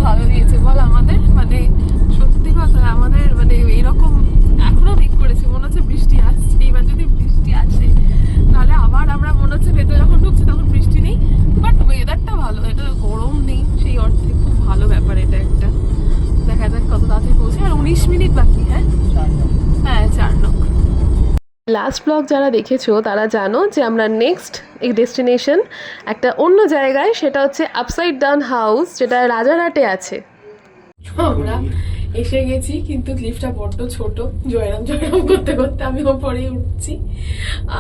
ভালো দিয়েছে বল আমাদের, মানে সত্যি কথা আমাদের মানে এরকম এখনো ঠিক করেছি, মনে হচ্ছে বৃষ্টি আসছে। এবার যদি বৃষ্টি আসে তাহলে আবার আমরা মনে হচ্ছে ভেতরে যখন ঢুকছি তখন বৃষ্টি নেই, বাট ওয়েদারটা ভালো, এটা গরম নেই, সেই অর্থে খুব ভালো ব্যাপার এটা একটা। দেখা যাক কত তাড়াতাড়ি পৌঁছে। আর 19 মিনিট বাকি। হ্যাঁ হ্যাঁ, 4 নক। লাস্ট ব্লগ যারা দেখেছো তারা জানো যে আমরা নেক্সট এই ডেস্টিনেশন একটা অন্য জায়গায়, সেটা হচ্ছে আপসাইড ডাউন হাউস, যেটা রাজারহাটে আছে। আমরা এসে গেছি, কিন্তু লিফটটা বড্ড ছোট, জয়রাম জয়রাম করতে করতে আমি ওপরেই উঠছি।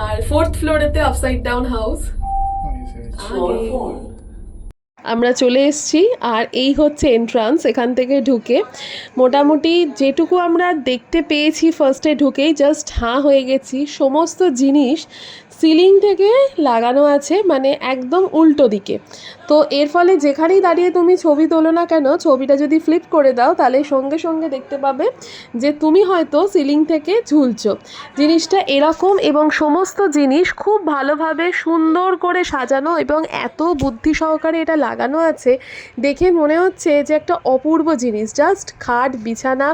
আর 4th ফ্লোরেতে আপসাইড ডাউন হাউস। আমরা চলে এসেছি, আর এই হচ্ছে এন্ট্রান্স। এখান থেকে ঢুকে মোটামুটি যেটুকু আমরা দেখতে পেয়েছি ফার্স্টে ঢুকেই জাস্ট হাঁ হয়ে গেছি। সমস্ত জিনিস সিলিং থেকে লাগানো আছে, মানে একদম উল্টো দিকে। তো এর ফলে যেখানেই দাঁড়িয়ে তুমি ছবি তোলো না কেন, ছবিটা যদি ফ্লিপ করে দাও তাহলে সঙ্গে সঙ্গে দেখতে পাবে যে তুমি হয়তো সিলিং থেকে ঝুলছো। জিনিসটা এরকম, এবং সমস্ত জিনিস খুব ভালোভাবে সুন্দর করে সাজানো, এবং এত বুদ্ধি সহকারে এটা লাগানো আছে, দেখে মনে হচ্ছে যে একটা অপূর্ব জিনিস। জাস্ট খাট, বিছানা,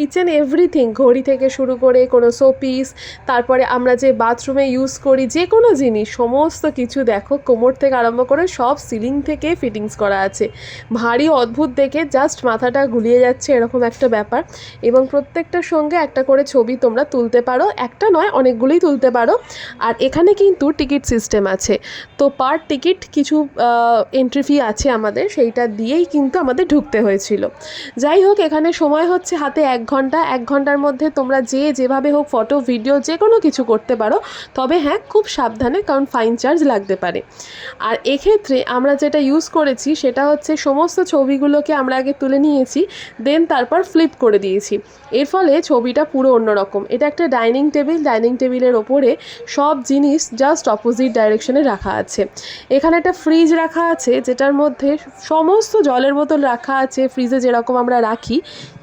ইচ অ্যান্ড এভরিথিং, ঘড়ি থেকে শুরু করে কোনো শোপিস, তারপরে আমরা যে বাথরুমে ইউজ করি যে কোনো জিনিস, সমস্ত কিছু দেখো, কোমর থেকে আরম্ভ করে সব সিলিং থেকে ফিটিংস করা আছে। ভারী অদ্ভুত দেখে জাস্ট মাথাটা গুলিয়ে যাচ্ছে এরকম একটা ব্যাপার। এবং প্রত্যেকটার সঙ্গে একটা করে ছবি তোমরা তুলতে পারো, একটা নয় অনেকগুলোই তুলতে পারো। আর এখানে কিন্তু টিকিট সিস্টেম আছে, তো পার টিকিট কিছু এন্ট্রি ফি আছে আমাদের, সেইটা দিয়েই কিন্তু আমাদের ঢুকতে হয়েছিল। যাই হোক, এখানে সময় হচ্ছে হাতে 1 ঘন্টা। 1 ঘন্টার মধ্যে তোমরা যেভাবে হোক ফটো, ভিডিও যে কোনো কিছু করতে পারো, তবে হ্যাঁ খুব সাবধানে, কারণ ফাইন চার্জ লাগতে পারে। আর এক্ষেত্রে আমরা যেটা ইউজ করেছি সেটা হচ্ছে সমস্ত ছবিগুলোকে আমরা আগে তুলে নিয়েছি, দেন তারপর ফ্লিপ করে দিয়েছি। এর ফলে ছবিটা পুরো অন্যরকম। এটা একটা ডাইনিং টেবিল, ডাইনিং টেবিলের ওপরে সব জিনিস জাস্ট অপোজিট ডাইরেকশনে রাখা আছে। এখানে একটা ফ্রিজ রাখা আছে, যেটার মধ্যে সমস্ত জলের বোতল রাখা আছে, ফ্রিজে যেরকম আমরা রাখি,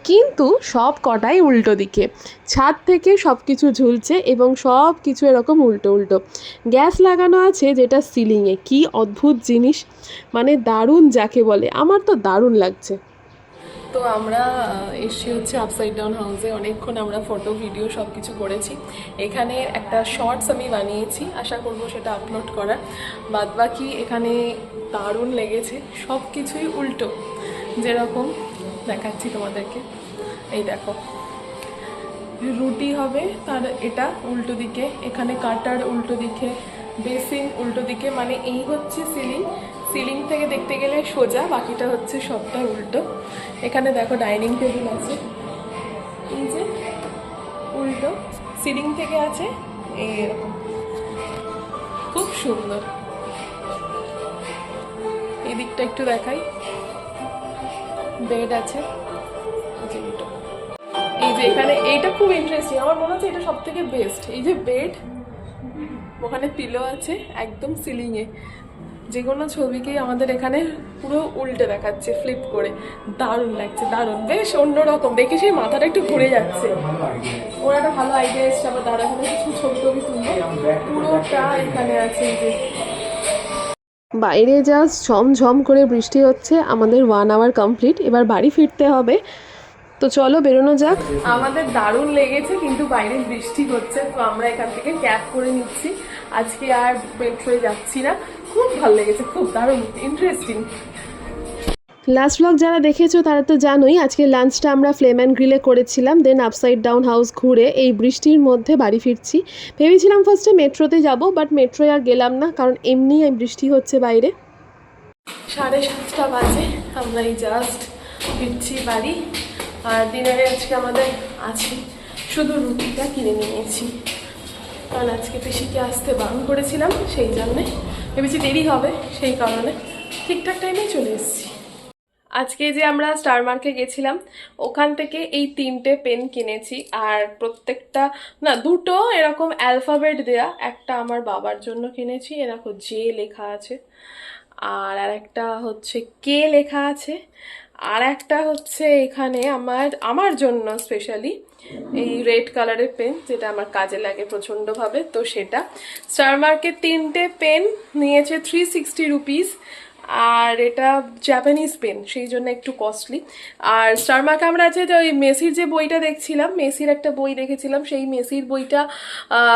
কিন্তু সব কটাই উল্টো দিকে। ছাদ থেকে সব কিছু ঝুলছে এবং সব কিছু এরকম উল্টো উল্টো। গ্যাস লাগানো আছে যেটা সিলিংয়ে, কি অদ্ভুত জিনিস, মানে দারুণ যাকে বলে, আমার তো দারুণ লাগছে। তো আমরা এসে হচ্ছে আপসাইড ডাউন হাউসে, অনেকক্ষণ আমরা ফটো, ভিডিও সব কিছু করেছি। এখানে একটা শর্টস আমি বানিয়েছি, আশা করবো সেটা আপলোড করার। বাদবাকি এখানে দারুণ লেগেছে, সব কিছুই উল্টো, যেরকম দেখাচ্ছি তোমাদেরকে। এই দেখো, রুটি হবে তার এটা উল্টো দিকে, এখানে কাটার উল্টো দিকে, বেসিন উল্টো দিকে, মানে এই হচ্ছে সিলিং। সিলিং থেকে দেখতে গেলে সোজা, বাকিটা হচ্ছে সবটা উল্টো। এখানে দেখো ডাইনিং টেবিল আছে, এই যে উল্টো, সিলিং থেকে আছে এইরকম, খুব সুন্দর। এই দিকটা একটু দেখাই, বেড আছে, এই যে এখানে এইটা খুব ইন্টারেস্টিং, আমার মনে হচ্ছে এটা সব থেকে বেস্ট। এই যে বেড, ওখানে পিলো আছে একদম সিলিংয়ে, যে কোনো ছবিকেই আমাদের এখানে পুরো উল্টে দেখাচ্ছে ফ্লিপ করে, দারুণ লাগছে, দারুণ, বেশ অন্যরকম দেখে, সেই মাথাটা একটু ঘুরে যাচ্ছে। ওর একটা ভালো আইডিয়া এসছে, আবার দাদা এখানে কিছু ছবি টবি তুলবে, পুরোটা এখানে আছে। যে বাইরে জাস্ট ঝমঝম করে বৃষ্টি হচ্ছে, আমাদের 1 আওয়ার কমপ্লিট, এবার বাড়ি ফিরতে হবে। তো চলো বেরোনো যাক। আমাদের দারুণ লেগেছে, কিন্তু বাইরে বৃষ্টি হচ্ছে, তো আমরা এখান থেকে ক্যাব করে নিচ্ছি, আজকে আর মেট্রোয় যাচ্ছি না। খুব ভালো লেগেছে, খুব দারুণ ইন্টারেস্টিং। লাস্ট ব্লগ যারা দেখেছো তারা তো জানোই, আজকে লাঞ্চটা আমরা ফ্লেম অ্যান্ড গ্রিলে করেছিলাম, দেন আপসাইড ডাউন হাউস ঘুরে এই বৃষ্টির মধ্যে বাড়ি ফিরছি। ভেবেছিলাম ফার্স্টে মেট্রোতে যাব, বাট মেট্রোয় আর গেলাম না, কারণ এমনি বৃষ্টি হচ্ছে বাইরে। 7:30 বাজে, আমরা এই জাস্ট ফিরছি বাড়ি। আর ডিনারে আজকে আমাদের আছে শুধু রুটিটা কিনে নিয়েছি, কারণ আজকে পিসিকে আসতে বারণ করেছিলাম, সেই জন্যে ভেবেছি দেরি হবে, সেই কারণে ঠিকঠাক টাইমে চলে এসেছি। আজকে যে আমরা স্টার মার্কে গেছিলাম, ওখান থেকে এই 3টে পেন কিনেছি, আর প্রত্যেকটা না, 2টো এরকম অ্যালফাবেট দেয়া, একটা আমার বাবার জন্য কিনেছি, এরকম জে লেখা আছে, আর একটা হচ্ছে কে লেখা আছে, আর একটা হচ্ছে এখানে আমার জন্য স্পেশালি এই রেড কালারের পেন, যেটা আমার কাজে লাগে প্রচণ্ডভাবে, তো সেটা। স্টার মার্কেট 3টে পেন নিয়েছে 360 রুপিস, আর এটা জাপানিজ পেন, সেই জন্য একটু কস্টলি। আর স্টারমার্কে আমরা আছে যে ওই মেসির যে বইটা দেখছিলাম, মেসির একটা বই দেখেছিলাম, সেই মেসির বইটা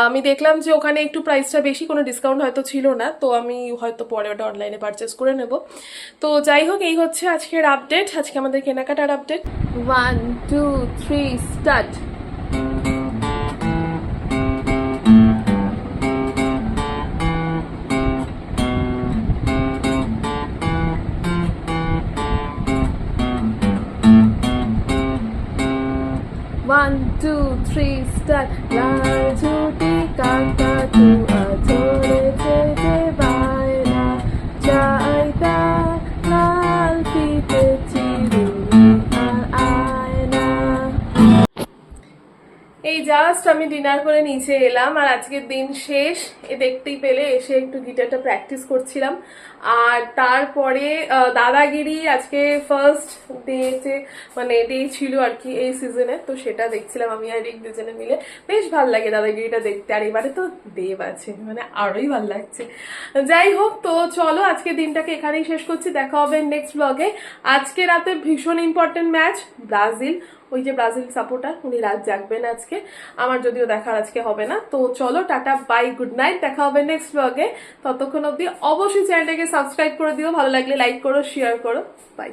আমি দেখলাম যে ওখানে একটু প্রাইসটা বেশি, কোনো ডিসকাউন্ট হয়তো ছিল না, তো আমি হয়তো পরে ওটা অনলাইনে পারচেস করে নেব। তো যাই হোক, এই হচ্ছে আজকের আপডেট, আজকে আমাদের কেনাকাটার update. 1 2 3 start. One, two, three, start. লাল ছুটি কাকাতুয়া ধরেছে যে বায়না, চাইতা লাল ফিতে চিরুনি আর আয়না। এই জাস্ট আমি ডিনার করে নিচে এলাম, আর আজকের দিন শেষ। দেখতেই পেলে এসে একটু গিটারটা প্র্যাকটিস করছিলাম। আর তারপরে দাদাগিরি আজকে ফার্স্ট ডেতে, মানে ডে ছিল আর কি এই সিজনে, তো সেটা দেখছিলাম আমি আর রিক দুজনে মিলে। বেশ ভালো লাগে দাদাগিরিটা দেখতে, আর এবারে তো দেব আছে, মানে আরোই ভালো লাগছে। যাই হোক, তো চলো আজকে দিনটাকে এখানেই শেষ করছি, দেখা হবে নেক্সট ব্লগে। আজকে রাতে ভীষণ ইম্পর্টেন্ট ম্যাচ, ব্রাজিল। ওই যে ব্রাজিল সাপোর্টার, উনি রাত জাগবেন আজকে, আমার যদিও দেখার আজকে হবে না। তো চলো, টাটা, বাই, গুড নাইট, দেখা হবে নেক্সট ব্লগে। ততক্ষণ অবধি অবশ্যই চ্যানেলটাকে সাবস্ক্রাইব করে দিও, ভালো লাগলে লাইক করো, শেয়ার করো, বাই।